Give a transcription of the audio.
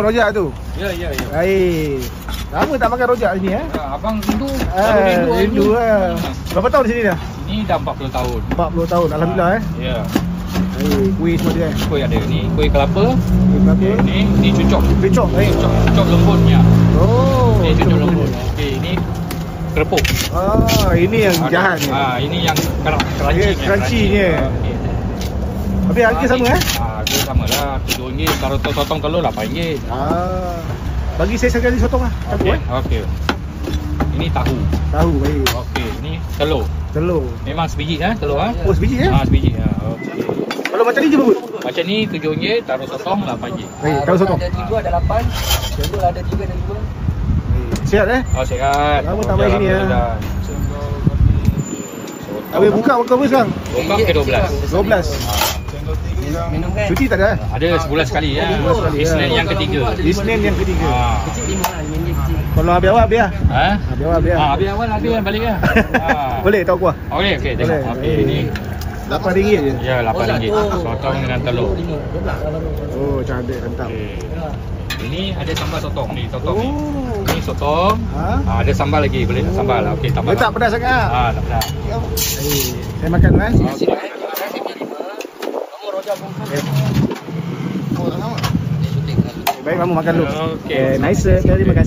rojak tu? Ya. Baik. Lama tak makan rojak sini Abang rindu. Rindu lah. Berapa tahun di sini dah? Ini dah 40 tahun. 40 tahun. Alhamdulillah Ya. Baik, kuih semua dia Kuih ada ni, kuih kelapa. Kuih kelapa. Ni cucuk. Cucuk, baik. Cucuk lembutnya. Oh, Ni cucuk lembut. Okey, ni kerupuk. Ini yang jahat ni. Ini yang crunchy-nya. Okey. Tapi harga sama Harga samalah, RM7. Kalau sotong telur RM8. Bagi saya sekali sotong lah. Okey. Ini tahu. Tahu, baik. Okey, ni telur. Telur. Memang sebiji telur Oh, sebiji sebiji. Okey. Kalau macam ni je berapa? Macam ni RM7, taruh sotong RM8. Baik, taruh sotong. Ada 3 ada 8. Cendol ada 3 dan 2. Sihat Sihat. Lama tak main sini Habis buka berapa sekarang? Buka ke 12. 12. Minum kan? Cuti tak ada? Ada sebulan sekali Sebulan sekali, Isnin yang ketiga. Isnin yang ketiga. Kecil 5 lah, minum kecil. Kalau habis awal biar. Habis awal biar. Habis awal habis balik lah. Boleh tahu kuah? Okey, tengok. Okey, ini RM8 je. ya RM8. Sotong dengan telur. Oh, cantik, mantap. Ini ada sambal sotong ni, ni. Ini sotong. Ada sambal lagi, boleh sambal lah. Okey, tambah. Tak pedas sangat. Tak pedas. Saya makan kan. Baik, kamu makan dulu. Okey. Nice. Terima kasih.